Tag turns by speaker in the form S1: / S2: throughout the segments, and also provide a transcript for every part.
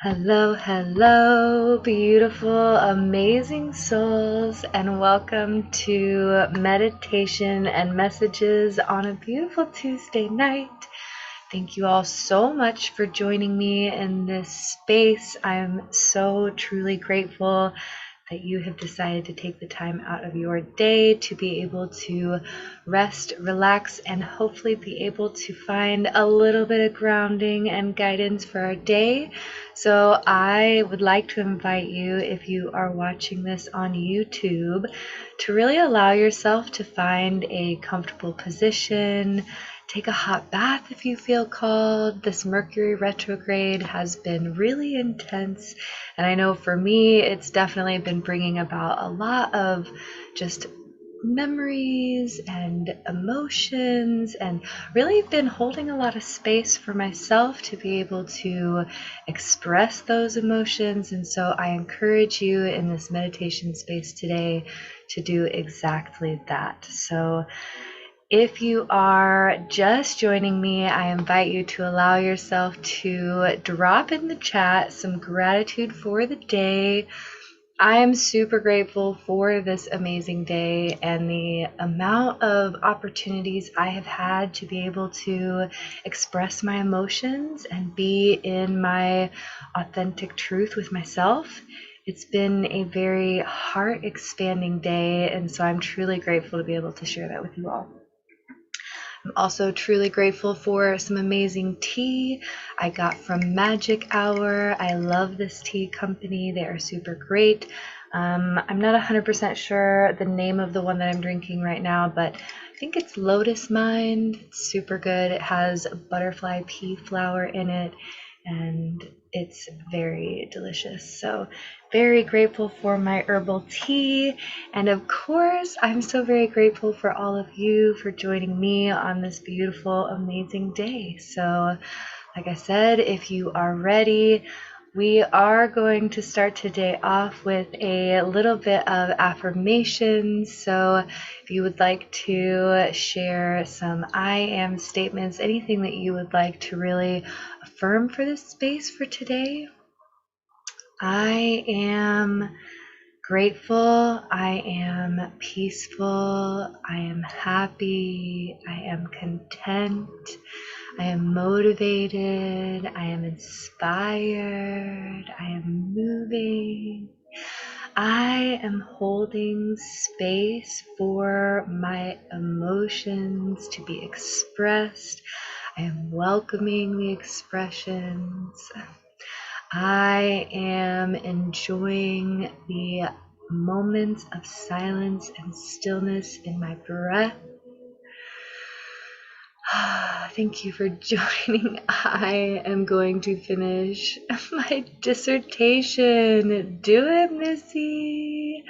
S1: Hello, hello, beautiful, amazing souls, and welcome to meditation and messages on a beautiful Tuesday night. Thank you all so much for joining me in this space. I'm so truly grateful that you have decided to take the time out of your day to be able to rest, relax, and hopefully be able to find a little bit of grounding and guidance for our day. So I would like to invite you, if you are watching this on YouTube, to really allow yourself to find a comfortable position. Take a hot bath if you feel called. This Mercury retrograde has been really intense, and I know for me it's definitely been bringing about a lot of just memories and emotions, and really been holding a lot of space for myself to be able to express those emotions. And so I encourage you in this meditation space today to do exactly that. So if you are just joining me, I invite you to allow yourself to drop in the chat some gratitude for the day. I am super grateful for this amazing day and the amount of opportunities I have had to be able to express my emotions and be in my authentic truth with myself. It's been a very heart-expanding day, and so I'm truly grateful to be able to share that with you all. I'm also truly grateful for some amazing tea I got from Magic Hour. I love this tea company. They are super great. I'm not 100% sure the name of the one that I'm drinking right now, but I think it's Lotus Mind. It's super good. It has butterfly pea flower in it, and it's very delicious. So very grateful for my herbal tea. And of course, I'm so very grateful for all of you for joining me on this beautiful, amazing day. So, like I said, if you are ready, we are going to start today off with a little bit of affirmations. So if you would like to share some I am statements, anything that you would like to really affirm for this space for today. I am grateful, I am peaceful, I am happy, I am content, I am motivated, I am inspired, I am moving. I am holding space for my emotions to be expressed. I am welcoming the expressions. I am enjoying the moments of silence and stillness in my breath. Thank you for joining. I am going to finish my dissertation. Do it, Missy.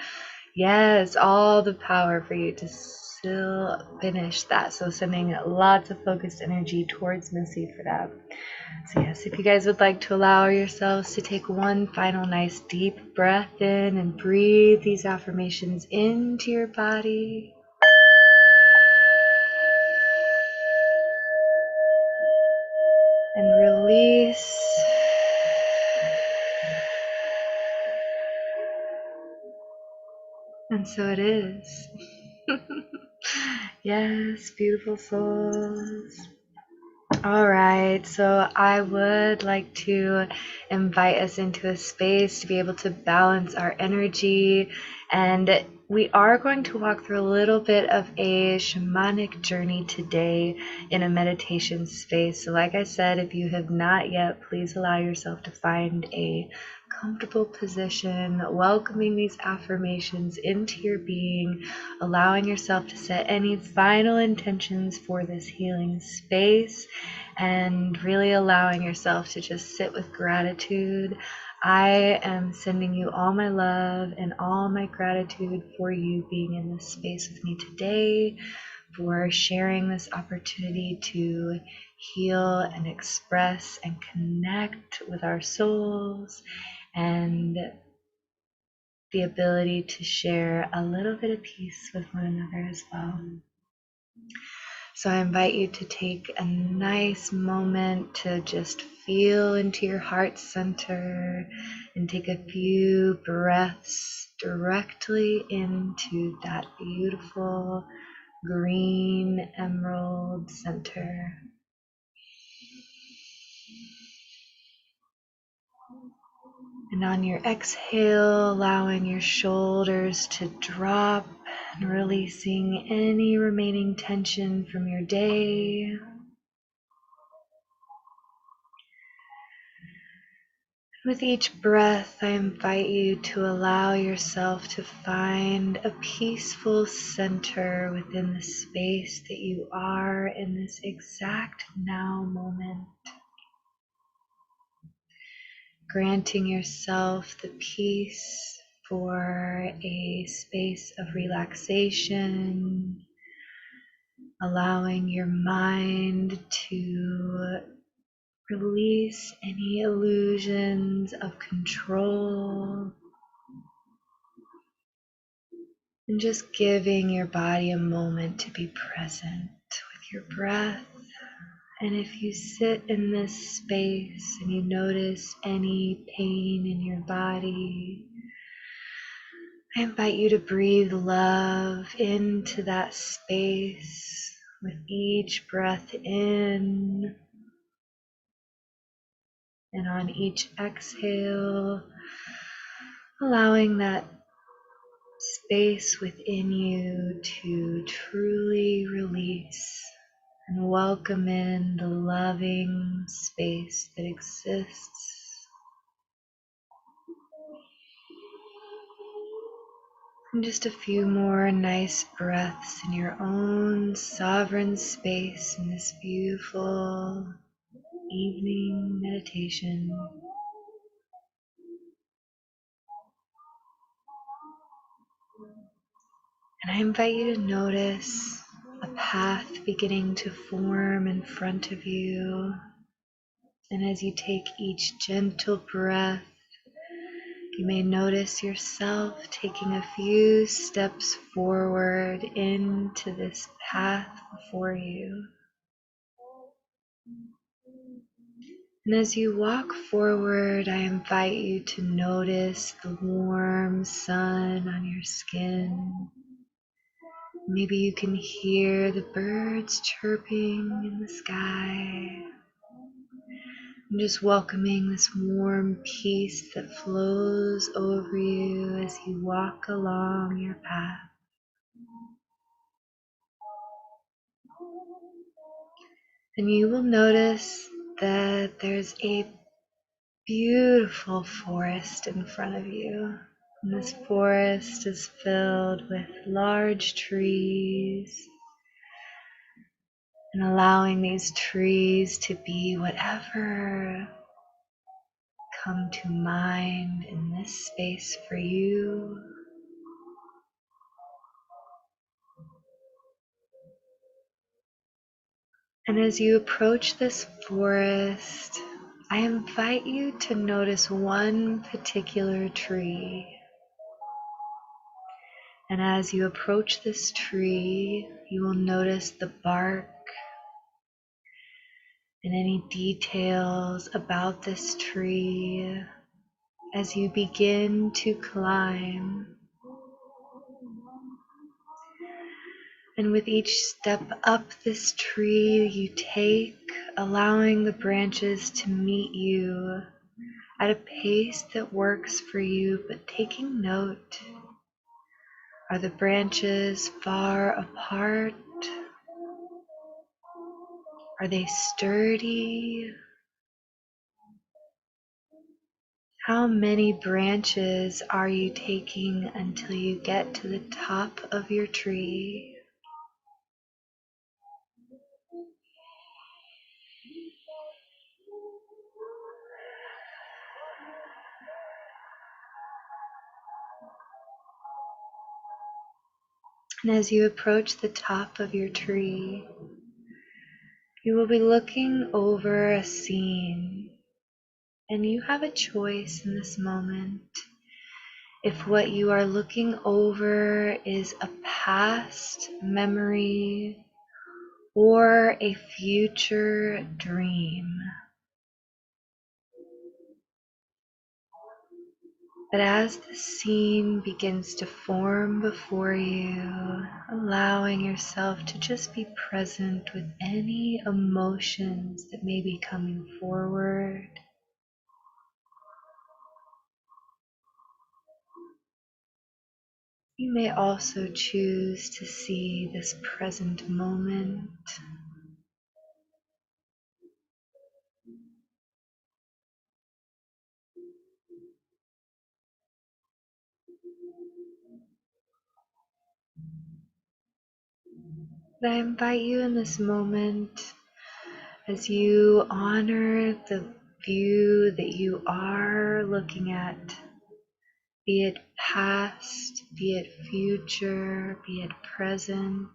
S1: Yes, all the power for you to still finish that. So sending lots of focused energy towards Missy for that. So yes, if you guys would like to allow yourselves to take one final nice deep breath in and breathe these affirmations into your body. And release. And so it is. Yes, beautiful souls. All right, so I would like to invite us into a space to be able to balance our energy, and we are going to walk through a little bit of a shamanic journey today in a meditation space. So like I said, if you have not yet, please allow yourself to find a comfortable position, welcoming these affirmations into your being, allowing yourself to set any final intentions for this healing space, and really allowing yourself to just sit with gratitude. I am sending you all my love and all my gratitude for you being in this space with me today, for sharing this opportunity to heal and express and connect with our souls, and the ability to share a little bit of peace with one another as well. So I invite you to take a nice moment to just feel into your heart center and take a few breaths directly into that beautiful green emerald center. And on your exhale, allowing your shoulders to drop and releasing any remaining tension from your day. With each breath, I invite you to allow yourself to find a peaceful center within the space that you are in this exact now moment. Granting yourself the peace for a space of relaxation, allowing your mind to release any illusions of control, and just giving your body a moment to be present with your breath. And if you sit in this space and you notice any pain in your body, I invite you to breathe love into that space with each breath in, and on each exhale, allowing that space within you to truly release and welcome in the loving space that exists. And just a few more nice breaths in your own sovereign space in this beautiful evening meditation. And I invite you to notice a path beginning to form in front of you. And as you take each gentle breath, you may notice yourself taking a few steps forward into this path before you. And as you walk forward, I invite you to notice the warm sun on your skin. Maybe you can hear the birds chirping in the sky. And just welcoming this warm peace that flows over you as you walk along your path. And you will notice that there's a beautiful forest in front of you. And this forest is filled with large trees, and allowing these trees to be whatever come to mind in this space for you. And as you approach this forest, I invite you to notice one particular tree. And as you approach this tree, you will notice the bark and any details about this tree as you begin to climb. And with each step up this tree you take, allowing the branches to meet you at a pace that works for you, but taking note. Are the branches far apart? Are they sturdy? How many branches are you taking until you get to the top of your tree? And as you approach the top of your tree, you will be looking over a scene, and you have a choice in this moment. If what you are looking over is a past memory or a future dream. But as the scene begins to form before you, allowing yourself to just be present with any emotions that may be coming forward. You may also choose to see this present moment. But I invite you in this moment, as you honor the view that you are looking at, be it past, be it future, be it present,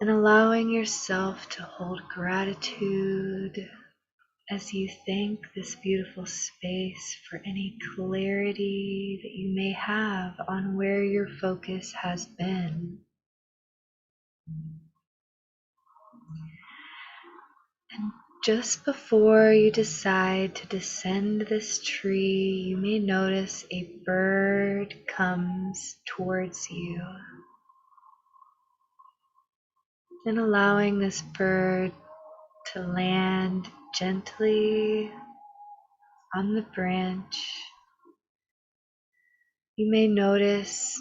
S1: and allowing yourself to hold gratitude as you thank this beautiful space for any clarity that you may have on where your focus has been. And just before you decide to descend this tree, you may notice a bird comes towards you. And allowing this bird to land gently on the branch, you may notice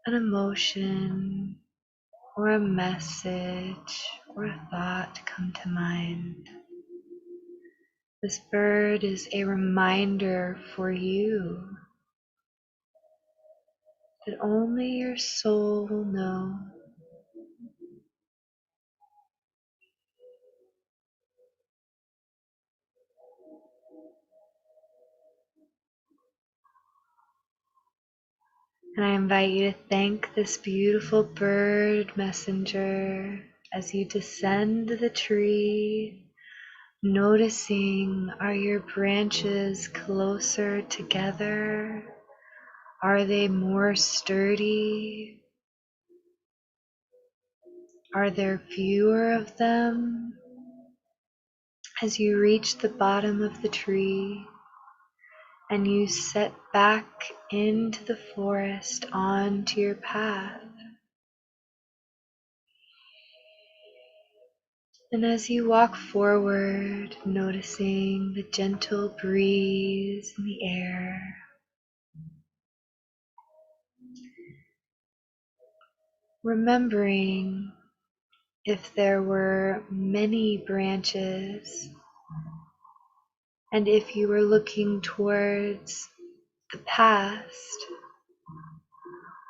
S1: an emotion or a message or a thought come to mind. This bird is a reminder for you that only your soul will know. And I invite you to thank this beautiful bird messenger as you descend the tree, noticing, are your branches closer together? Are they more sturdy? Are there fewer of them? As you reach the bottom of the tree and you set back into the forest onto your path. And as you walk forward, noticing the gentle breeze in the air, remembering if there were many branches, and if you were looking towards the past,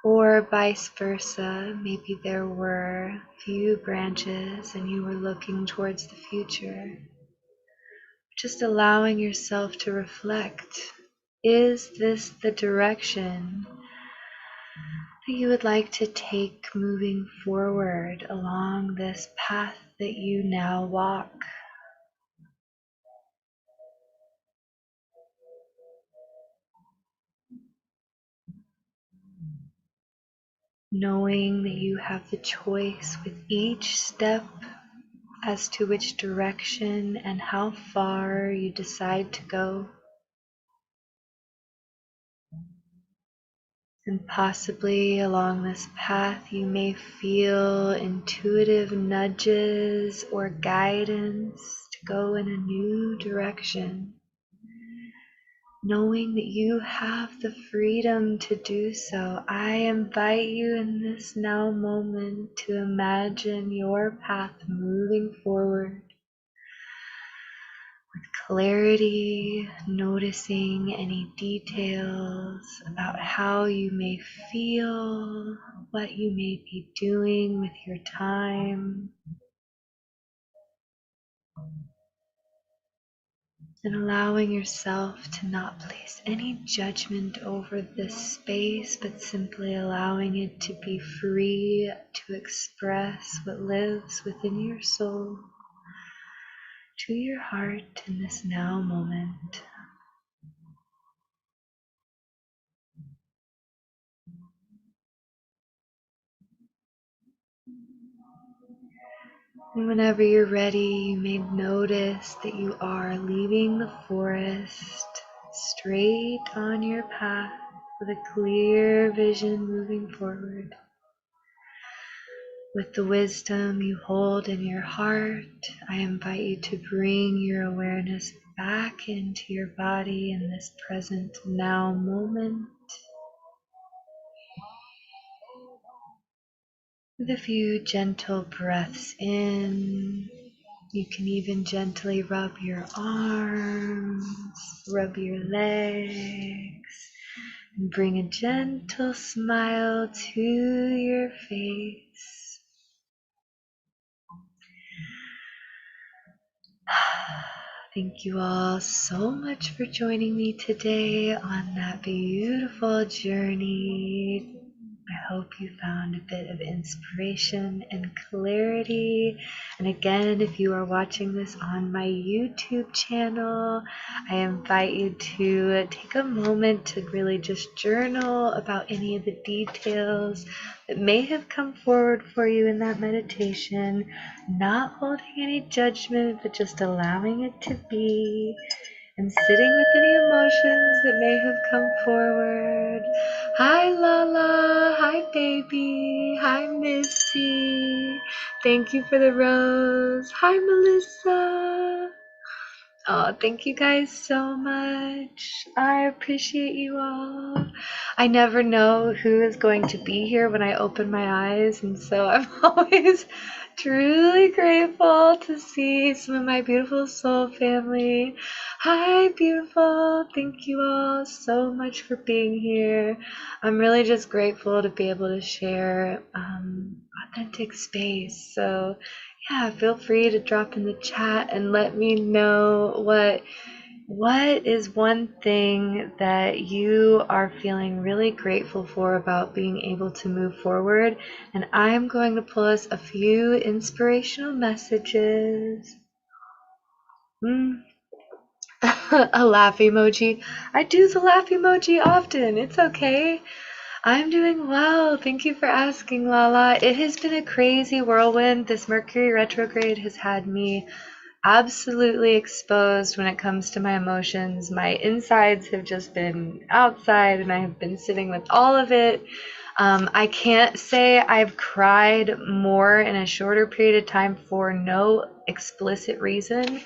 S1: or vice versa, maybe there were few branches and you were looking towards the future. Just allowing yourself to reflect, is this the direction that you would like to take moving forward along this path that you now walk? Knowing that you have the choice with each step as to which direction and how far you decide to go. And possibly along this path you may feel intuitive nudges or guidance to go in a new direction, knowing that you have the freedom to do so. I invite you in this now moment to imagine your path moving forward with clarity, noticing any details about how you may feel, what you may be doing with your time, and allowing yourself to not place any judgment over this space, but simply allowing it to be free to express what lives within your soul to your heart in this now moment. And whenever you're ready, you may notice that you are leaving the forest straight on your path with a clear vision moving forward. With the wisdom you hold in your heart, I invite you to bring your awareness back into your body in this present now moment. With a few gentle breaths in, you can even gently rub your arms, rub your legs, and bring a gentle smile to your face. Thank you all so much for joining me today on that beautiful journey. I hope you found a bit of inspiration and clarity. And again, if you are watching this on my YouTube channel, I invite you to take a moment to really just journal about any of the details that may have come forward for you in that meditation, not holding any judgment, but just allowing it to be. And sitting with any emotions that may have come forward. Hi Lala, hi baby, hi Missy. Thank you for the rose. Hi Melissa. Oh, thank you guys so much. I appreciate you all. I never know who is going to be here when I open my eyes, and so I'm always truly grateful to see some of my beautiful soul family. Hi, beautiful. Thank you all so much for being here. I'm really just grateful to be able to share authentic space. So yeah, feel free to drop in the chat and let me know what is one thing that you are feeling really grateful for about being able to move forward. And I'm going to pull us a few inspirational messages. A laugh emoji. I do the laugh emoji often. It's okay. I'm doing well. Thank you for asking, Lala. It has been a crazy whirlwind. This Mercury retrograde has had me absolutely exposed when it comes to my emotions. My insides have just been outside, and I have been sitting with all of it. I can't say I've cried more in a shorter period of time for no explicit reason.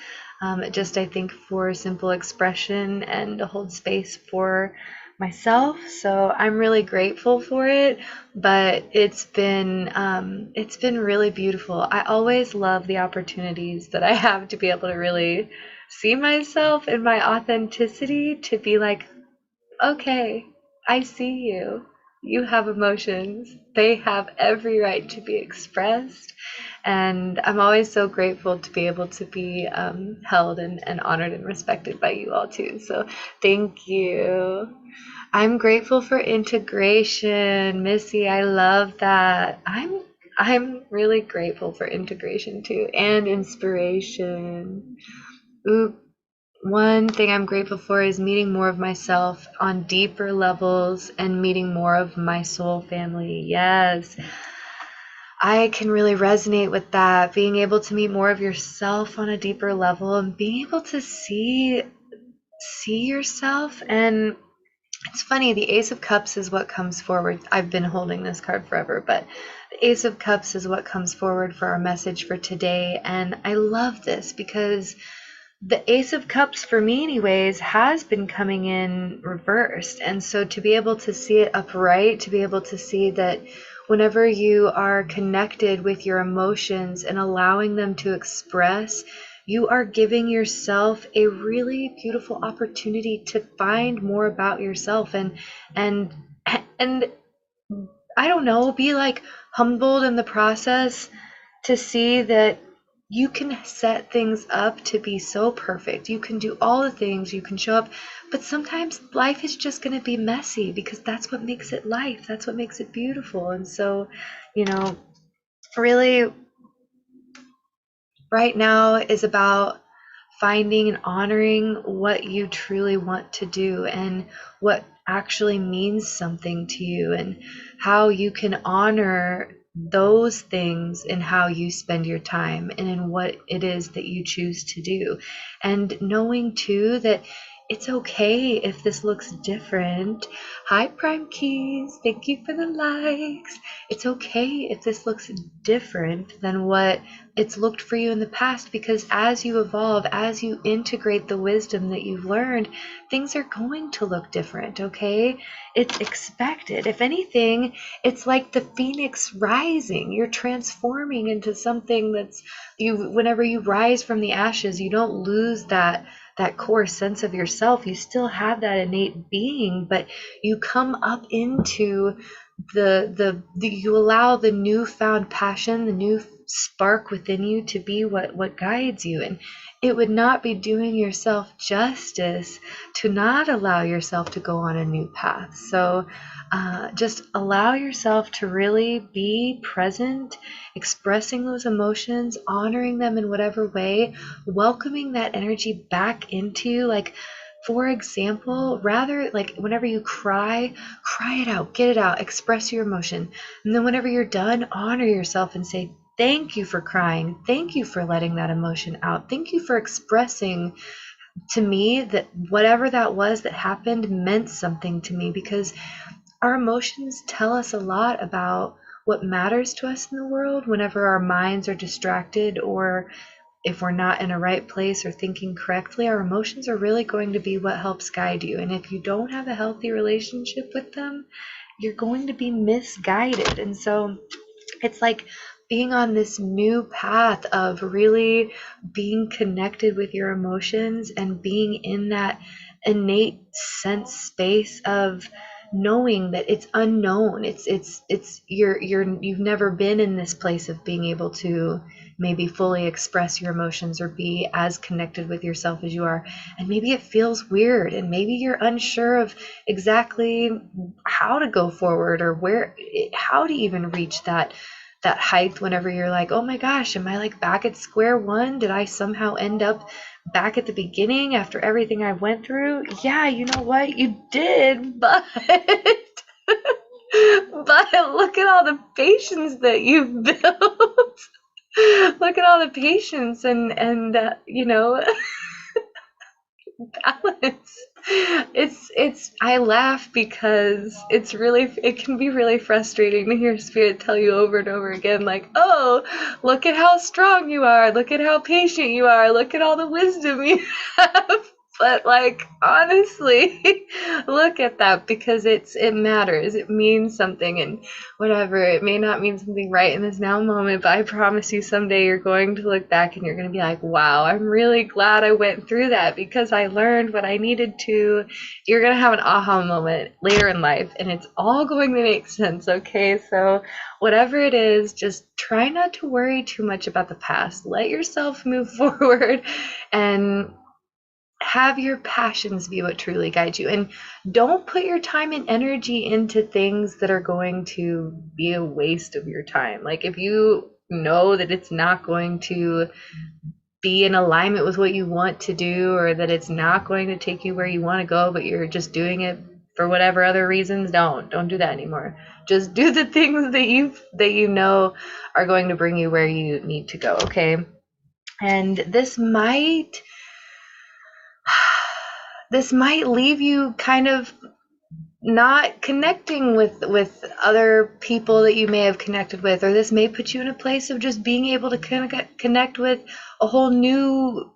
S1: Just I think for simple expression and to hold space for myself. So I'm really grateful for it, but it's been really beautiful. I always love the opportunities that I have to be able to really see myself in my authenticity, to be like, okay, I see you. You have emotions. They have every right to be expressed. And I'm always so grateful to be able to be held and honored and respected by you all too. So thank you. I'm grateful for integration. Missy, I love that. I'm really grateful for integration too, and inspiration. Ooh, one thing I'm grateful for is meeting more of myself on deeper levels and meeting more of my soul family. Yes, I can really resonate with that. Being able to meet more of yourself on a deeper level and being able to see yourself. And it's funny, the Ace of Cups is what comes forward. I've been holding this card forever, but the Ace of Cups is what comes forward for our message for today. And I love this because the Ace of Cups, for me anyways, has been coming in reversed. And so to be able to see it upright, to be able to see that whenever you are connected with your emotions and allowing them to express, you are giving yourself a really beautiful opportunity to find more about yourself and I don't know, be like humbled in the process to see that you can set things up to be so perfect. You can do all the things, you can show up, but sometimes life is just going to be messy because that's what makes it life. That's what makes it beautiful. And so, really right now is about finding and honoring what you truly want to do and what actually means something to you, and how you can honor those things in how you spend your time and in what it is that you choose to do. And knowing too that it's okay if this looks different. Hi, Prime Keys. Thank you for the likes. It's okay if this looks different than what it's looked for you in the past, because as you evolve, as you integrate the wisdom that you've learned, things are going to look different, okay? It's expected. If anything, it's like the phoenix rising. You're transforming into something that's whenever you rise from the ashes, you don't lose that core sense of yourself. You still have that innate being, but you come up into you allow the newfound passion, the new spark within you to be what guides you. And it would not be doing yourself justice to not allow yourself to go on a new path. So just allow yourself to really be present, expressing those emotions, honoring them in whatever way, welcoming that energy back into you. Like, for example, rather, like, whenever you cry it out, get it out, express your emotion. And then whenever you're done, honor yourself and say, thank you for crying. Thank you for letting that emotion out. Thank you for expressing to me that whatever that was that happened meant something to me, because our emotions tell us a lot about what matters to us in the world whenever our minds are distracted, or if we're not in a right place or thinking correctly. Our emotions are really going to be what helps guide you. And if you don't have a healthy relationship with them, you're going to be misguided. And so it's like being on this new path of really being connected with your emotions and being in that innate sense space of knowing that it's unknown. You've never been in this place of being able to maybe fully express your emotions or be as connected with yourself as you are. And maybe it feels weird, and maybe you're unsure of exactly how to go forward, or how to even reach that height whenever you're like, oh my gosh, am I like back at square one? Did I somehow end up back at the beginning after everything I went through? Yeah, you know what? You did, but but look at all the patience that you've built. Look at all the patience and balance. It's I laugh because it can be really frustrating to hear spirit tell you over and over again, like, oh, look at how strong you are, look at how patient you are, look at all the wisdom you have. But like, honestly, look at that, because it matters. It means something. And whatever, it may not mean something right in this now moment, but I promise you someday you're going to look back and you're going to be like, wow, I'm really glad I went through that because I learned what I needed to. You're going to have an aha moment later in life, and it's all going to make sense, okay? So whatever it is, just try not to worry too much about the past. Let yourself move forward and have your passions be what truly guides you. And don't put your time and energy into things that are going to be a waste of your time. Like, if you know that it's not going to be in alignment with what you want to do, or that it's not going to take you where you want to go, but you're just doing it for whatever other reasons, don't do that anymore. Just do the things that you know are going to bring you where you need to go, okay? And this might leave you kind of not connecting with other people that you may have connected with, or this may put you in a place of just being able to connect with a whole new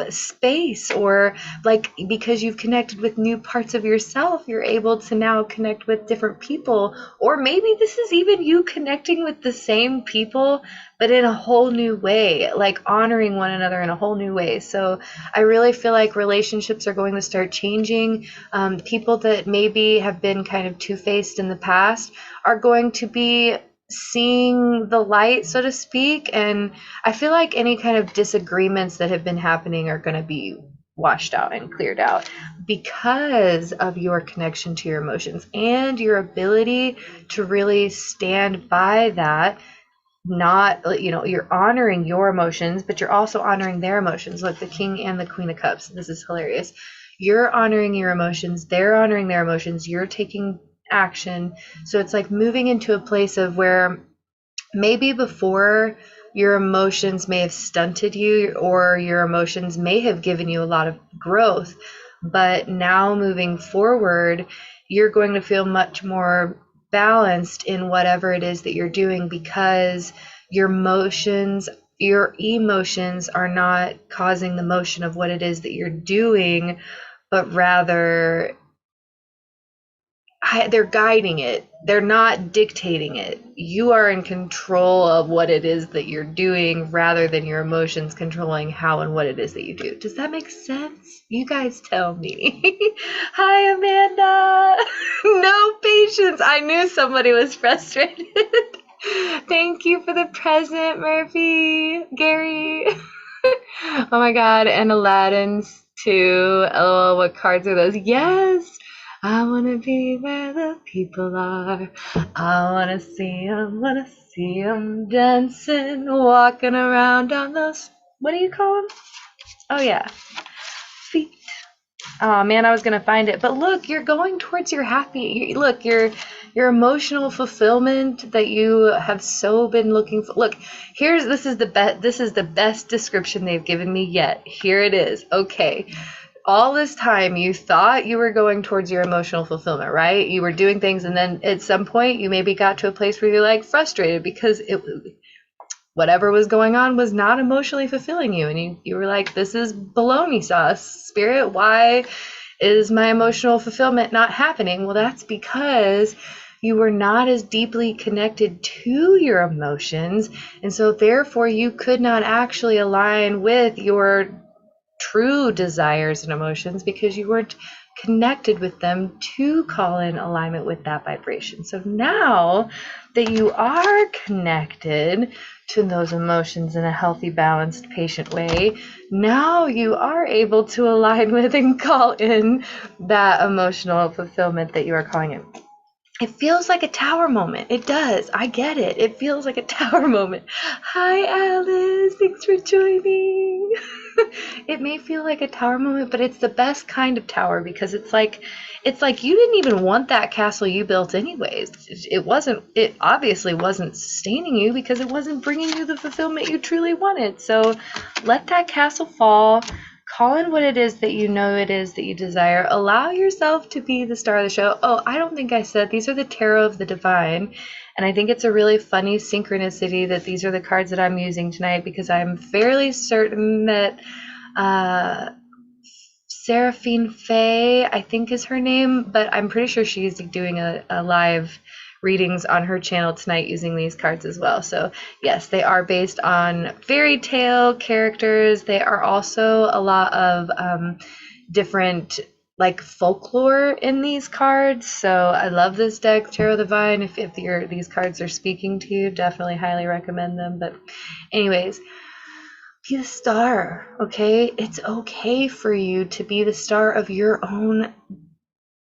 S1: space, or like, because you've connected with new parts of yourself, you're able to now connect with different people. Or maybe this is even you connecting with the same people but in a whole new way, like honoring one another in a whole new way. So I really feel like relationships are going to start changing. People that maybe have been kind of two-faced in the past are going to be seeing the light, so to speak. And I feel like any kind of disagreements that have been happening are going to be washed out and cleared out because of your connection to your emotions and your ability to really stand by that. Not, you're honoring your emotions, but you're also honoring their emotions, like the King and the Queen of Cups. This is hilarious. You're honoring your emotions, they're honoring their emotions, you're taking action. So it's like moving into a place of where maybe before your emotions may have stunted you, or your emotions may have given you a lot of growth, but now moving forward, you're going to feel much more balanced in whatever it is that you're doing, because your emotions are not causing the motion of what it is that you're doing, but rather they're guiding it. They're not dictating it. You are in control of what it is that you're doing, rather than your emotions controlling how and what it is that you do. Does that make sense? You guys tell me. Hi, Amanda. No patience. I knew somebody was frustrated. Thank you for the present, Murphy. Gary. Oh my God. And Aladdin's too. LOL, what cards are those? Yes. I want to be where the people are. I want to see them dancing, walking around on those, what do you call them? Oh yeah, feet. Oh man, I was going to find it. But look, you're going towards your happy, look, your emotional fulfillment that you have so been looking for. Look, this is the best description they've given me yet. Here it is. Okay. All this time you thought you were going towards your emotional fulfillment, right? You were doing things, and then at some point you maybe got to a place where you're like frustrated because whatever was going on was not emotionally fulfilling you, and you were like, this is baloney sauce, Spirit. Why is my emotional fulfillment not happening? Well, that's because you were not as deeply connected to your emotions, and so therefore you could not actually align with your true desires and emotions, because you weren't connected with them to call in alignment with that vibration. So now that you are connected to those emotions in a healthy, balanced, patient way, now you are able to align with and call in that emotional fulfillment that you are calling in. It feels like a tower moment. It does. I get it. It feels like a tower moment. Hi, Alice. Thanks for joining. It may feel like a tower moment, but it's the best kind of tower, because it's like you didn't even want that castle you built anyways. It obviously wasn't sustaining you, because it wasn't bringing you the fulfillment you truly wanted. So let that castle fall. Call in what it is that you know it is that you desire. Allow yourself to be the star of the show. Oh, I don't think I said these are the Tarot of the Divine. And I think it's a really funny synchronicity that these are the cards that I'm using tonight, because I'm fairly certain that Seraphine Faye, I think is her name, but I'm pretty sure she's doing a live readings on her channel tonight using these cards as well. So yes, they are based on fairy tale characters. They are also a lot of different like folklore in these cards. So I love this deck, Tarot Divine. If these cards are speaking to you, definitely highly recommend them. But anyways, be the star, okay? It's okay for you to be the star of your own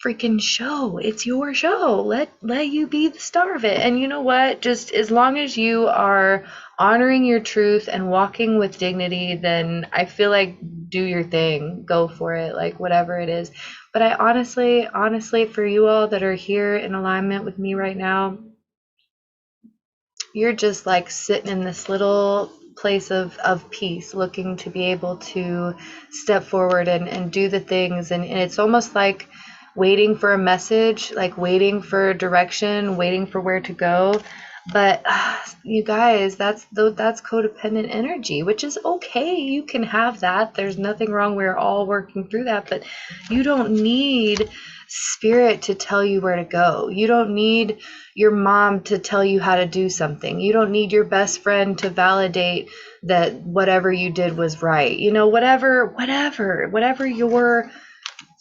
S1: freaking show. It's your show. Let you be the star of it. And you know what? Just as long as you are honoring your truth and walking with dignity, then I feel like do your thing. Go for it, like whatever it is. But I honestly, for you all that are here in alignment with me right now, you're just like sitting in this little place of peace, looking to be able to step forward and do the things. And it's almost like waiting for a message, like waiting for direction, waiting for where to go. But you guys, that's codependent energy, which is okay. You can have that. There's nothing wrong. We're all working through that. But you don't need Spirit to tell you where to go. You don't need your mom to tell you how to do something. You don't need your best friend to validate that whatever you did was right. You know, whatever your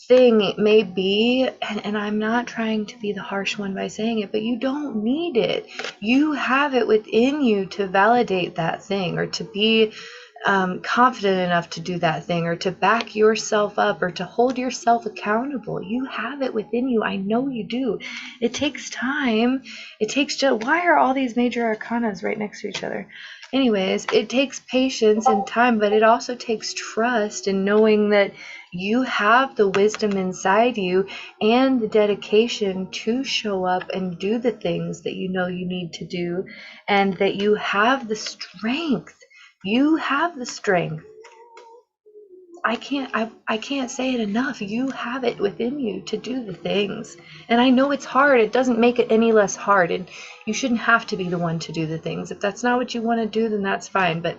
S1: thing may be, and I'm not trying to be the harsh one by saying it, but you don't need it. You have it within you to validate that thing, or to be confident enough to do that thing, or to back yourself up, or to hold yourself accountable. You have it within you. I know you do. It takes time. It takes just, why are all these major arcanas right next to each other? anyways, it takes patience and time, but it also takes trust and knowing that you have the wisdom inside you and the dedication to show up and do the things that you know you need to do, and that you have the strength. You have the strength. I can't say it enough. You have it within you to do the things. And I know it's hard. It doesn't make it any less hard. And you shouldn't have to be the one to do the things. If that's not what you want to do, then that's fine. But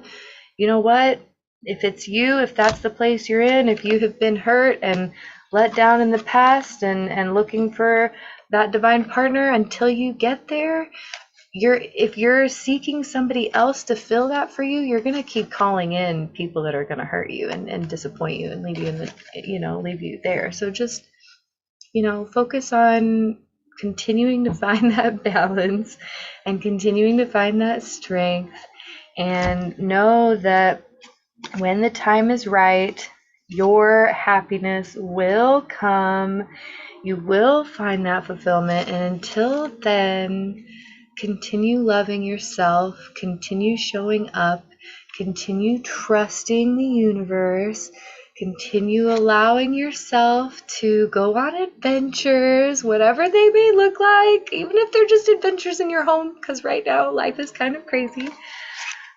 S1: you know what? If it's you, if that's the place you're in, if you have been hurt and let down in the past and looking for that divine partner until you get there, if you're seeking somebody else to fill that for you, you're going to keep calling in people that are going to hurt you and disappoint you and leave you in the, leave you there. So just, focus on continuing to find that balance and continuing to find that strength, and know that when the time is right, your happiness will come. You will find that fulfillment. And until then, continue loving yourself, continue showing up, continue trusting the universe, continue allowing yourself to go on adventures, whatever they may look like, even if they're just adventures in your home, because right now life is kind of crazy.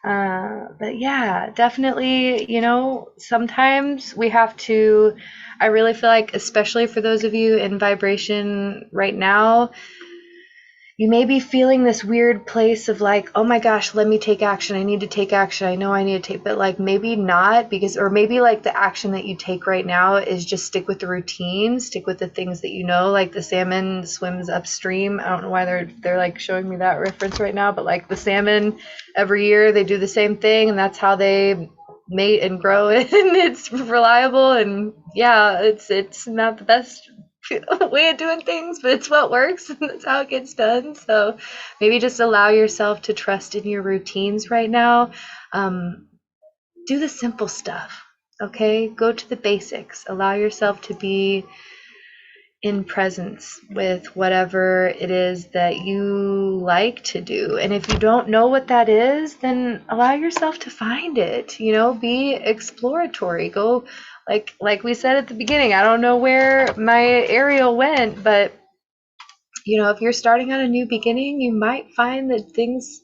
S1: But yeah, definitely, sometimes we have to, I really feel like, especially for those of you in vibration right now, you may be feeling this weird place of like, oh my gosh, let me take action. I need to take action. I know I need to take, but like maybe not, or maybe like the action that you take right now is just stick with the routine, stick with the things that like the salmon swims upstream. I don't know why they're like showing me that reference right now, but like the salmon every year they do the same thing, and that's how they mate and grow, and it's reliable. And yeah, it's not the best way of doing things, but it's what works, and that's how it gets done. So maybe just allow yourself to trust in your routines right now. Do the simple stuff, okay? Go to the basics. Allow yourself to be in presence with whatever it is that you like to do. And if you don't know what that is, then allow yourself to find it. Be exploratory. Go, like we said at the beginning, I don't know where my Ariel went, but if you're starting on a new beginning, you might find that things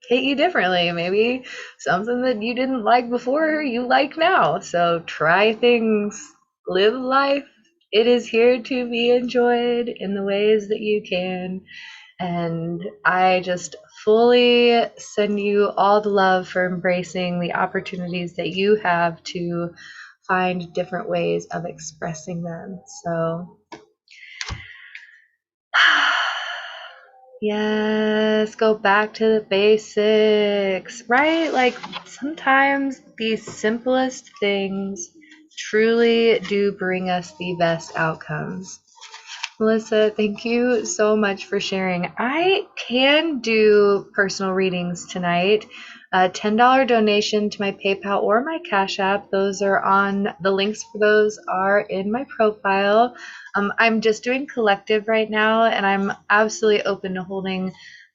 S1: hit you differently. Maybe something that you didn't like before, you like now. So try things, live life. It is here to be enjoyed in the ways that you can. And I just fully send you all the love for embracing the opportunities that you have to find different ways of expressing them. So yes, go back to the basics, right? Like sometimes the simplest things truly do bring us the best outcomes. Melissa, thank you so much for sharing. I can do personal readings tonight. A $10 donation to my PayPal or my Cash App. Those are on, the links for those are in my profile. I'm just doing collective right now, and I'm absolutely open to holding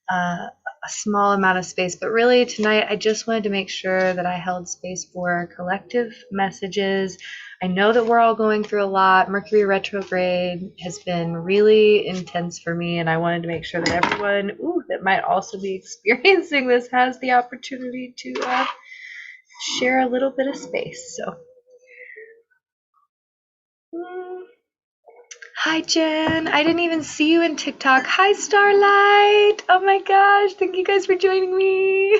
S1: a small amount of space. But really tonight, I just wanted to make sure that I held space for collective messages. I know that we're all going through a lot. Mercury retrograde has been really intense for me, and I wanted to make sure that everyone that might also be experiencing this has the opportunity to share a little bit of space. So, hi Jen, I didn't even see you in TikTok. Hi Starlight. Oh my gosh, thank you guys for joining me.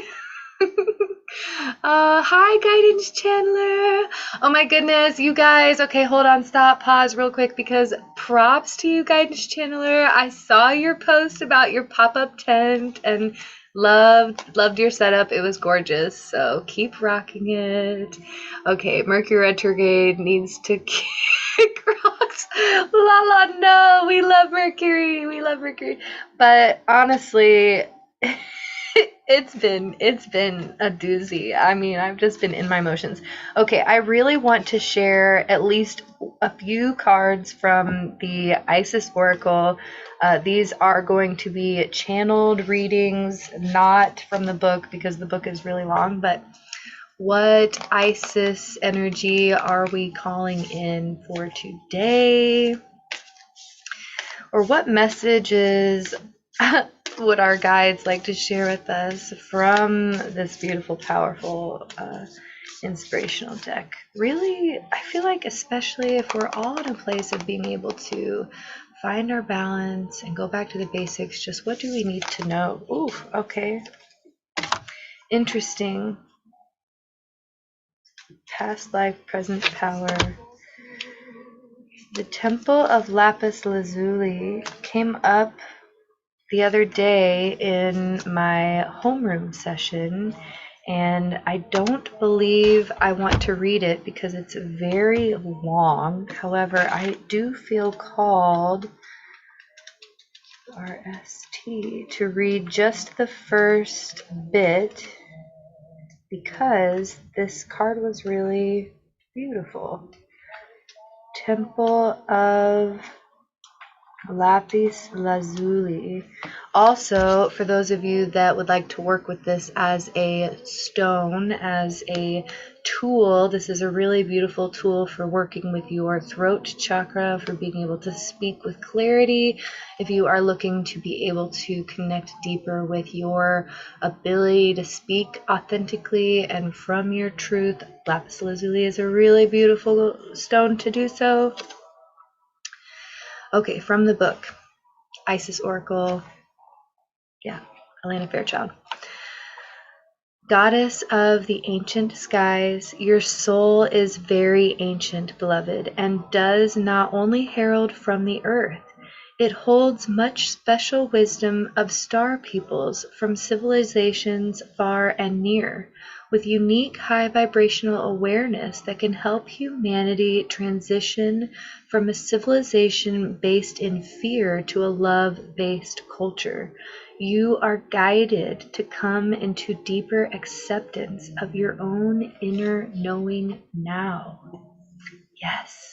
S1: Hi Guidance Chandler. Oh my goodness, you guys. Okay, hold on, stop, pause real quick, because props to you, Guidance Chandler. I saw your post about your pop-up tent and loved your setup. It was gorgeous, so keep rocking it. Okay, Mercury retrograde needs to kick rocks. La no, we love Mercury, but honestly It's been a doozy. I mean, I've just been in my emotions. Okay, I really want to share at least a few cards from the Isis Oracle. These are going to be channeled readings, not from the book because the book is really long, but what Isis energy are we calling in for today? Or what messages would our guides like to share with us from this beautiful, powerful, inspirational deck? Really, I feel like especially if we're all in a place of being able to find our balance and go back to the basics, just what do we need to know? Ooh, okay. Interesting. Past life, present power. The Temple of Lapis Lazuli came up the other day in my homeroom session, and I don't believe I want to read it because it's very long. However, I do feel called, RST, to read just the first bit because this card was really beautiful. Temple of Lapis Lazuli. Also, for those of you that would like to work with this as a stone, as a tool, this is a really beautiful tool for working with your throat chakra, for being able to speak with clarity. If you are looking to be able to connect deeper with your ability to speak authentically and from your truth, Lapis Lazuli is a really beautiful stone to do so. Okay, from the book, Isis Oracle, Elena Fairchild. Goddess of the ancient skies, your soul is very ancient, beloved, and does not only herald from the earth. It holds much special wisdom of star peoples from civilizations far and near, with unique high vibrational awareness that can help humanity transition from a civilization based in fear to a love-based culture. You are guided to come into deeper acceptance of your own inner knowing now. Yes.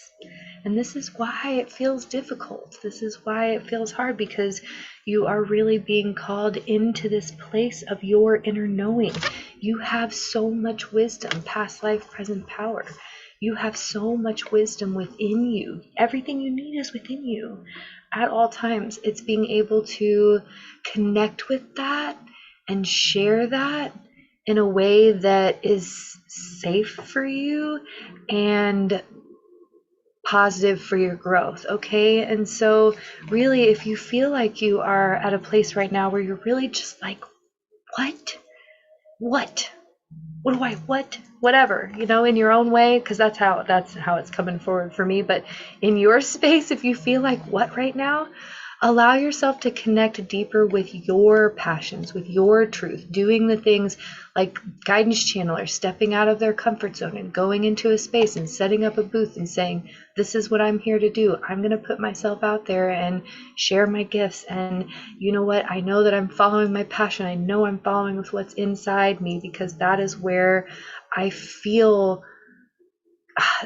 S1: And this is why it feels difficult. This is why it feels hard, because you are really being called into this place of your inner knowing. You have so much wisdom, past life, present power. You have so much wisdom within you. Everything you need is within you at all times. It's being able to connect with that and share that in a way that is safe for you and positive for your growth, okay? And so really, if you feel like you are at a place right now where you're really just like, what do I, whatever, you know, in your own way, because that's how it's coming forward for me. But in your space, if you feel like what right now, allow yourself to connect deeper with your passions, with your truth, doing the things like guidance channelers, stepping out of their comfort zone and going into a space and setting up a booth and saying, this is what I'm here to do. I'm going to put myself out there and share my gifts. And you know what? I know that I'm following my passion. I know I'm following with what's inside me, because that is where I feel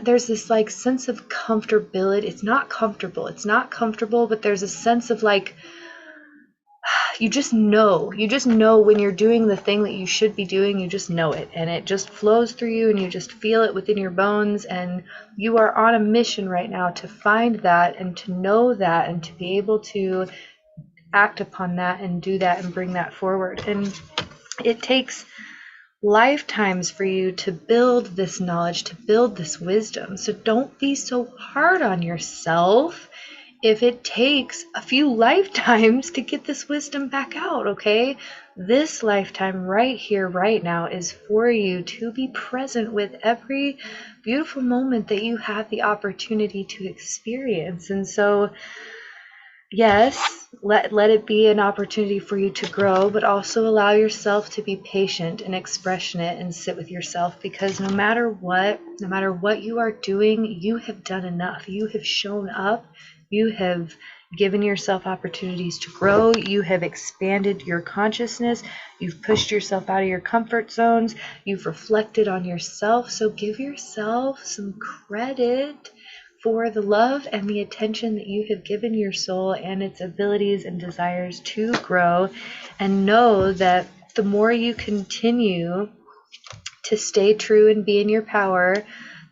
S1: there's this like sense of comfortability. It's not comfortable, but there's a sense of like, you just know when you're doing the thing that you should be doing. You just know it, and it just flows through you, and you just feel it within your bones. And you are on a mission right now to find that and to know that and to be able to act upon that and do that and bring that forward. And it takes lifetimes for you to build this knowledge, to build this wisdom. So don't be so hard on yourself if it takes a few lifetimes to get this wisdom back out, okay? This lifetime right here, right now, is for you to be present with every beautiful moment that you have the opportunity to experience. And so, yes, let it be an opportunity for you to grow, but also allow yourself to be patient and expressionate and sit with yourself, because no matter what you are doing, you have done enough. You have shown up. You have given yourself opportunities to grow. You have expanded your consciousness. You've pushed yourself out of your comfort zones. You've reflected on yourself. So give yourself some credit for the love and the attention that you have given your soul and its abilities and desires to grow. And know that the more you continue to stay true and be in your power,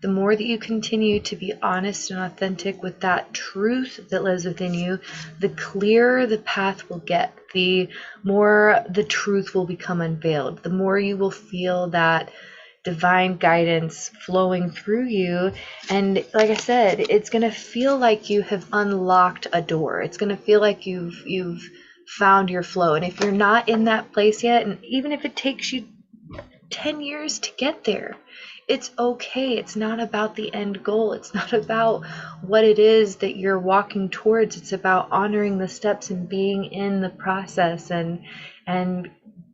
S1: the more that you continue to be honest and authentic with that truth that lives within you, the clearer the path will get, the more the truth will become unveiled, the more you will feel that divine guidance flowing through you. And like I said, it's going to feel like you have unlocked a door. It's going to feel like you've found your flow. And if you're not in that place yet, and even if it takes you 10 years to get there, it's okay. It's not about the end goal. It's not about what it is that you're walking towards. It's about honoring the steps and being in the process and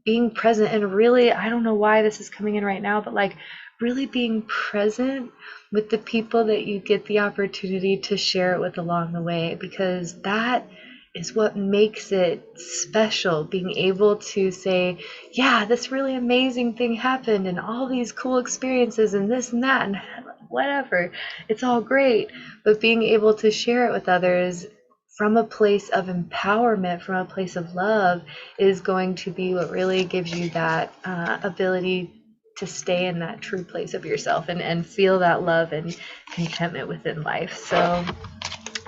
S1: being present. And really, I don't know why this is coming in right now, but like really being present with the people that you get the opportunity to share it with along the way, because that is what makes it special. Being able to say, yeah, this really amazing thing happened and all these cool experiences and this and that and whatever, it's all great, but being able to share it with others from a place of empowerment, from a place of love, is going to be what really gives you that ability to stay in that true place of yourself and feel that love and contentment within life. So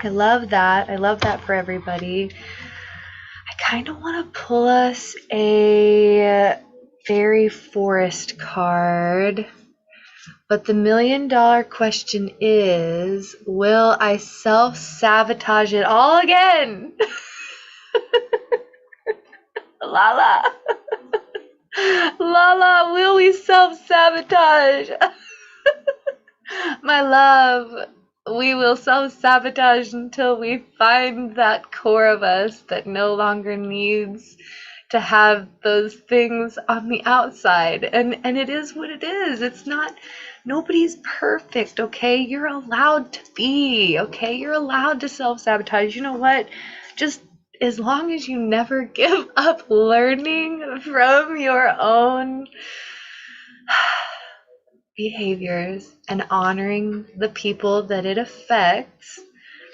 S1: I love that. I love that for everybody. I kind of want to pull us a fairy forest card, but the $1 million question is, will I self-sabotage it all again? Lala. Lala, will we self-sabotage? My love, we will self-sabotage until we find that core of us that no longer needs to have those things on the outside. And it is what it is. It's not, nobody's perfect, okay? You're allowed to be, okay? You're allowed to self-sabotage. You know what? Just as long as you never give up learning from your own behaviors and honoring the people that it affects,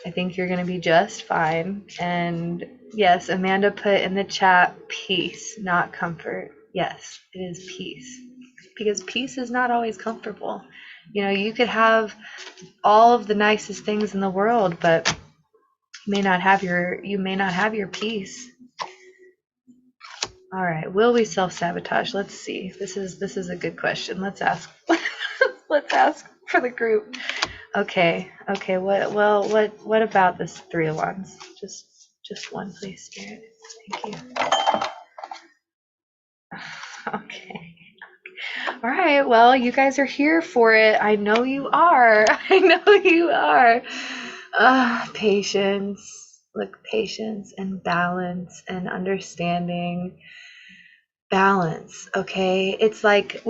S1: I think you're going to be just fine. And yes, Amanda put in the chat, peace, not comfort. Yes, it is peace, because peace is not always comfortable. You know, you could have all of the nicest things in the world, but you may not have your peace. All right, will we self-sabotage? Let's see. This is a good question. Let's ask. Let's ask for the group. Okay. What about this 3 of Wands? Just one, please, Spirit. Thank you. Okay. All right. Well, you guys are here for it. I know you are. I know you are. Patience. Look, patience and balance and understanding. Balance, okay? It's like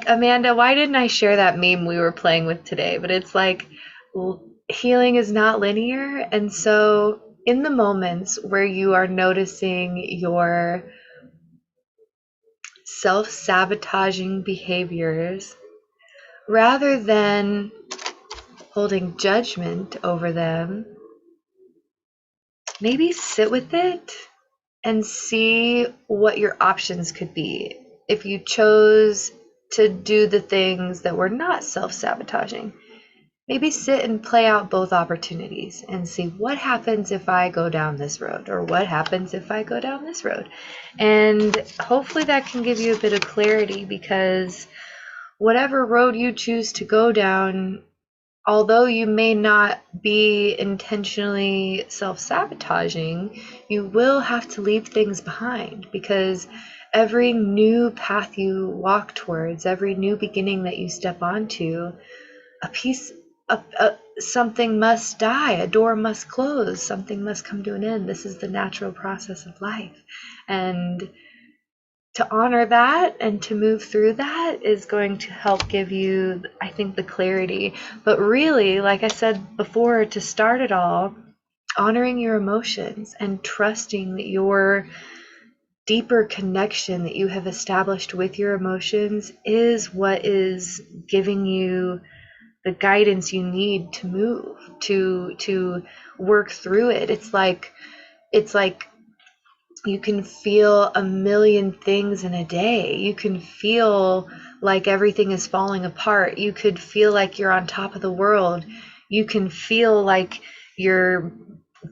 S1: Amanda, why didn't I share that meme we were playing with today? But it's like healing is not linear. And so in the moments where you are noticing your self-sabotaging behaviors, rather than holding judgment over them, maybe sit with it and see what your options could be if you chose to do the things that were not self-sabotaging. Maybe sit and play out both opportunities and see what happens if I go down this road, or what happens if I go down this road. And hopefully that can give you a bit of clarity, because whatever road you choose to go down, although you may not be intentionally self-sabotaging, you will have to leave things behind, because every new path you walk towards, every new beginning that you step onto, something must die, a door must close, something must come to an end. This is the natural process of life. And to honor that and to move through that is going to help give you, I think, the clarity. But really, like I said before, to start it all, honoring your emotions and trusting that your deeper connection that you have established with your emotions is what is giving you the guidance you need to move, to work through it. It's like you can feel a million things in a day. You can feel like everything is falling apart. You could feel like you're on top of the world. You can feel like your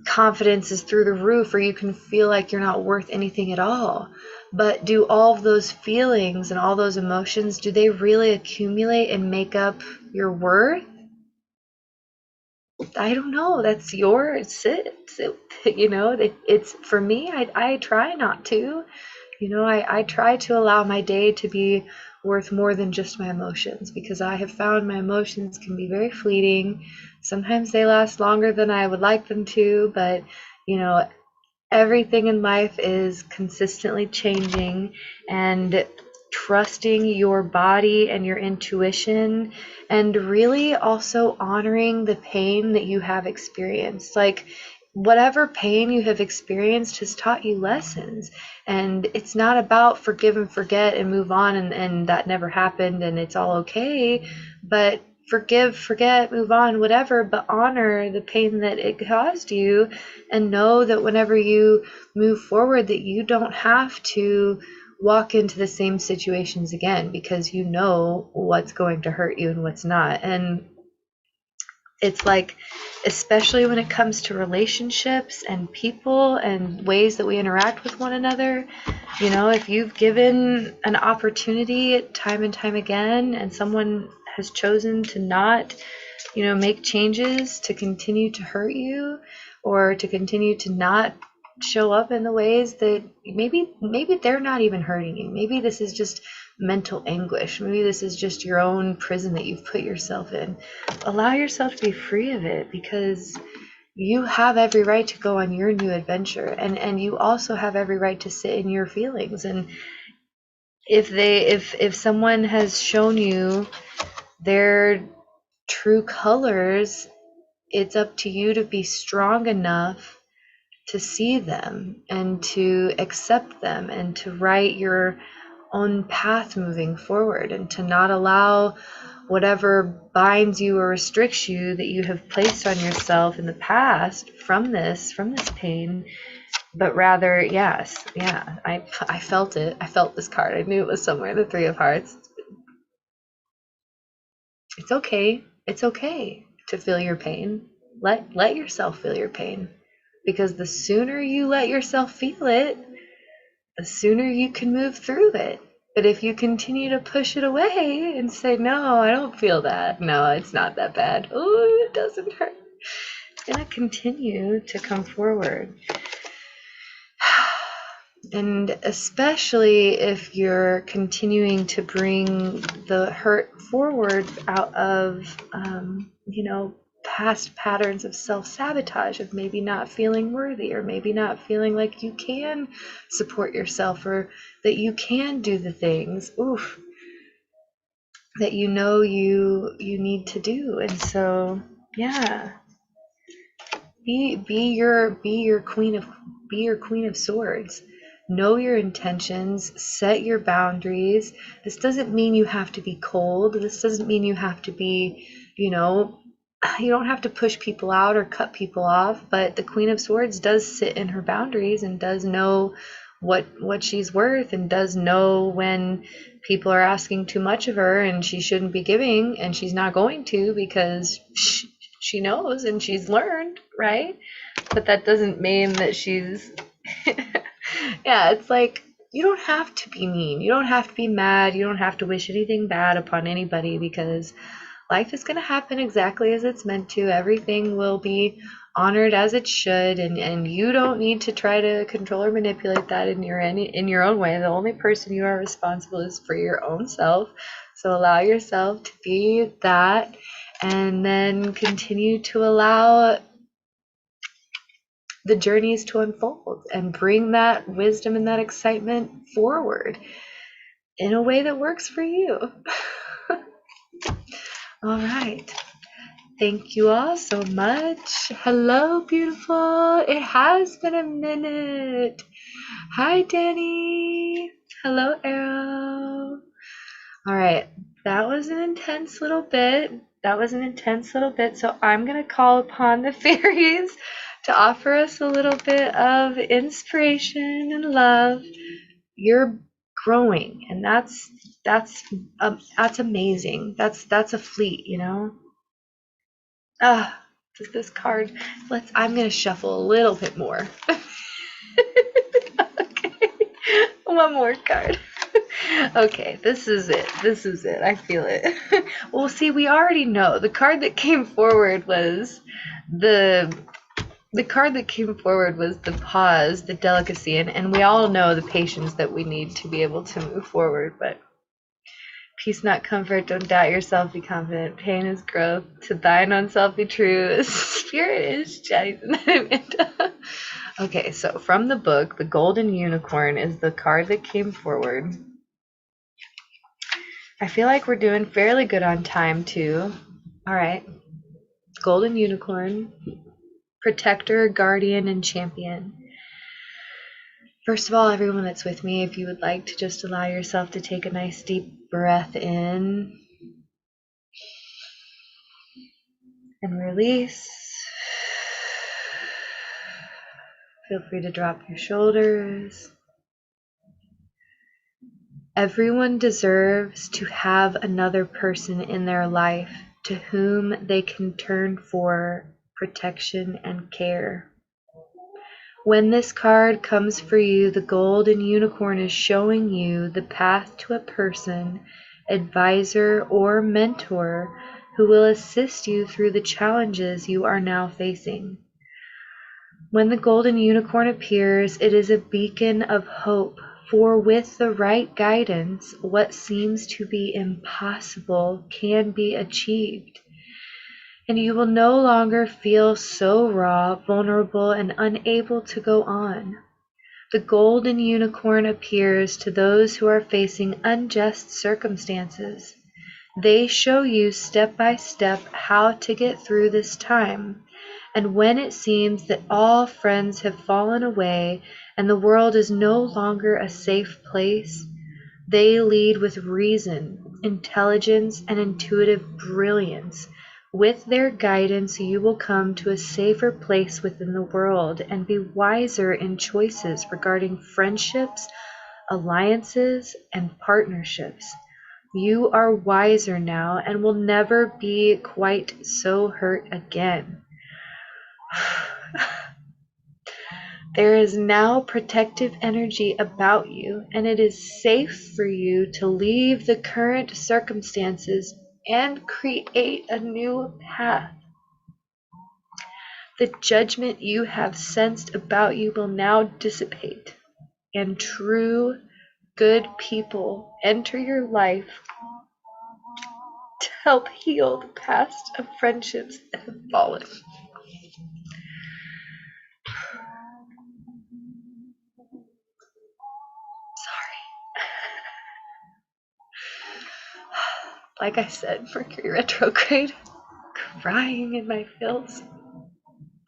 S1: confidence is through the roof, or you can feel like you're not worth anything at all. But do all of those feelings and all those emotions, do they really accumulate and make up your worth? I don't know. That's yours. It's for me. I try not to. I try to allow my day to be worth more than just my emotions, because I have found my emotions can be very fleeting. Sometimes they last longer than I would like them to, but you know, everything in life is consistently changing, and trusting your body and your intuition, and really also honoring the pain that you have experienced. Like, whatever pain you have experienced has taught you lessons, and it's not about forgive and forget and move on, and that never happened and it's all okay. But forgive, forget, move on, whatever, but honor the pain that it caused you, and know that whenever you move forward, that you don't have to walk into the same situations again, because you know what's going to hurt you and what's not. And it's like, especially when it comes to relationships and people and ways that we interact with one another, if you've given an opportunity time and time again, and someone has chosen to not, make changes, to continue to hurt you, or to continue to not show up in the ways that maybe they're not even hurting you. Maybe this is just mental anguish. Maybe this is just your own prison that you've put yourself in. Allow yourself to be free of it, because you have every right to go on your new adventure, and you also have every right to sit in your feelings. And if someone has shown you their true colors, it's up to you to be strong enough to see them and to accept them, and to write your own path moving forward, and to not allow whatever binds you or restricts you that you have placed on yourself in the past from this pain. But rather, yes, yeah, I felt it. I felt this card. I knew it was somewhere in the Three of Hearts. It's okay. It's okay to feel your pain. Let yourself feel your pain, because the sooner you let yourself feel it, the sooner you can move through it. But if you continue to push it away and say, no, I don't feel that. No, it's not that bad. Oh, it doesn't hurt. It's going to continue to come forward. And especially if you're continuing to bring the hurt forward out of, past patterns of self-sabotage, of maybe not feeling worthy, or maybe not feeling like you can support yourself, or that you can do the things, that you need to do. And so, yeah, be your queen of swords. Know your intentions, set your boundaries. This doesn't mean you have to be cold. This doesn't mean you have to be, you don't have to push people out or cut people off. But the Queen of Swords does sit in her boundaries, and does know what she's worth, and does know when people are asking too much of her and she shouldn't be giving, and she's not going to, because she knows and she's learned, right? But that doesn't mean that she's yeah, it's like, you don't have to be mean, you don't have to be mad, you don't have to wish anything bad upon anybody, because life is going to happen exactly as it's meant to. Everything will be honored as it should, and you don't need to try to control or manipulate that in your own way. The only person you are responsible is for your own self. So allow yourself to be that, and then continue to allow the journeys to unfold, and bring that wisdom and that excitement forward in a way that works for you. All right. Thank you all so much. Hello, beautiful. It has been a minute. Hi, Danny. Hello, Arrow. All right, that was an intense little bit. So I'm going to call upon the fairies to offer us a little bit of inspiration and love. You're growing, and that's amazing. That's a fleet, you know. Just this card. I'm going to shuffle a little bit more. Okay. One more card. Okay, this is it. I feel it. Well, see, we already know. The card that came forward was the pause, the delicacy, and we all know the patience that we need to be able to move forward. But peace, not comfort. Don't doubt yourself. Be confident. Pain is growth. To thine own self be true. Spirit is Jenny. Okay, so from the book, the Golden Unicorn is the card that came forward. I feel like we're doing fairly good on time, too. All right. Golden Unicorn, protector, guardian, and champion. First of all, everyone that's with me, if you would like to just allow yourself to take a nice deep breath in and release. Feel free to drop your shoulders. Everyone deserves to have another person in their life to whom they can turn for protection and care. When this card comes for you, the Golden Unicorn is showing you the path to a person, advisor, or mentor who will assist you through the challenges you are now facing. When the Golden Unicorn appears, it is a beacon of hope, for with the right guidance, what seems to be impossible can be achieved. And you will no longer feel so raw, vulnerable, and unable to go on. The Golden Unicorn appears to those who are facing unjust circumstances. They show you step by step how to get through this time. And when it seems that all friends have fallen away and the world is no longer a safe place, they lead with reason, intelligence, and intuitive brilliance. With their guidance, you will come to a safer place within the world and be wiser in choices regarding friendships, alliances, and partnerships. You are wiser now and will never be quite so hurt again. There is now protective energy about you, and it is safe for you to leave the current circumstances and create a new path. The judgment you have sensed about you will now dissipate, and true, good people enter your life to help heal the past of friendships that have fallen. Like I said, Mercury retrograde, crying in my feels.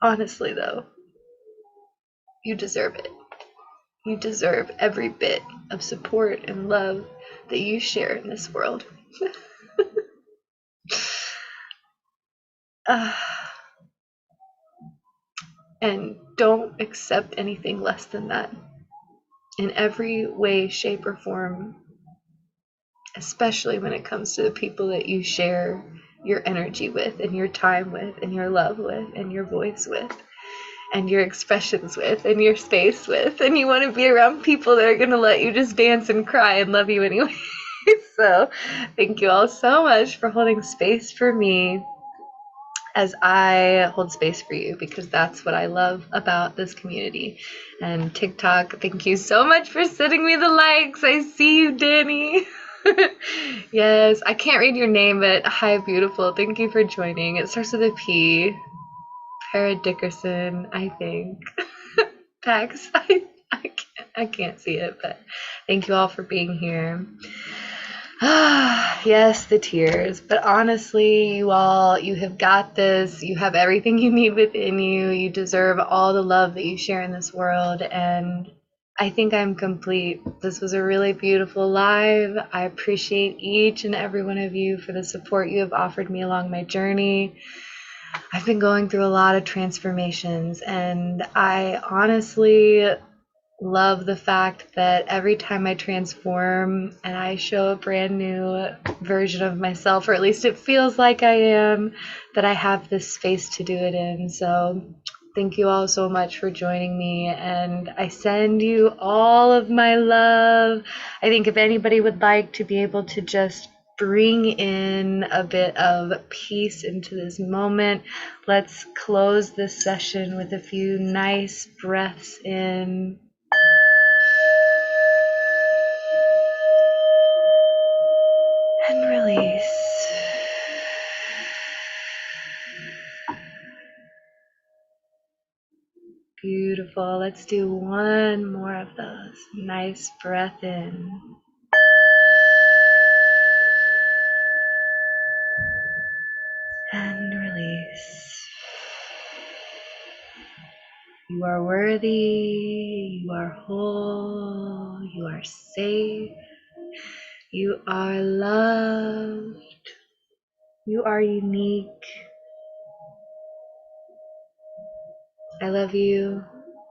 S1: Honestly, though, you deserve it. You deserve every bit of support and love that you share in this world. And don't accept anything less than that. In every way, shape, or form, especially when it comes to the people that you share your energy with, and your time with, and your love with, and your voice with, and your expressions with, and your space with, and you want to be around people that are going to let you just dance and cry and love you anyway. So thank you all so much for holding space for me as I hold space for you, because that's what I love about this community. And TikTok, thank you so much for sending me the likes. I see you, Danny. Yes, I can't read your name, but hi, beautiful. Thank you for joining. It starts with a P. Para Dickerson, I think. Pax, I can't see it, but thank you all for being here. Yes, the tears. But honestly, you all, you have got this. You have everything you need within you. You deserve all the love that you share in this world. And I think I'm complete. This was a really beautiful live. I appreciate each and every one of you for the support you have offered me along my journey. I've been going through a lot of transformations, and I honestly love the fact that every time I transform and I show a brand new version of myself, or at least it feels like I am, that I have this space to do it in. So thank you all so much for joining me, and I send you all of my love. I think if anybody would like to be able to just bring in a bit of peace into this moment, let's close this session with a few nice breaths in and release. Beautiful. Let's do one more of those. Nice breath in. And release. You are worthy. You are whole. You are safe. You are loved. You are unique. I love you.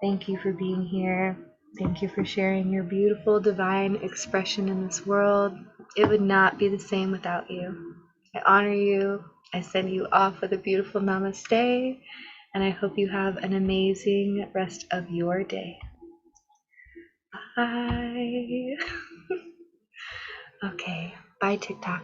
S1: Thank you for being here. Thank you for sharing your beautiful divine expression in this world. It would not be the same without you. I honor you. I send you off with a beautiful namaste, and I hope you have an amazing rest of your day. Bye. Okay, bye TikTok.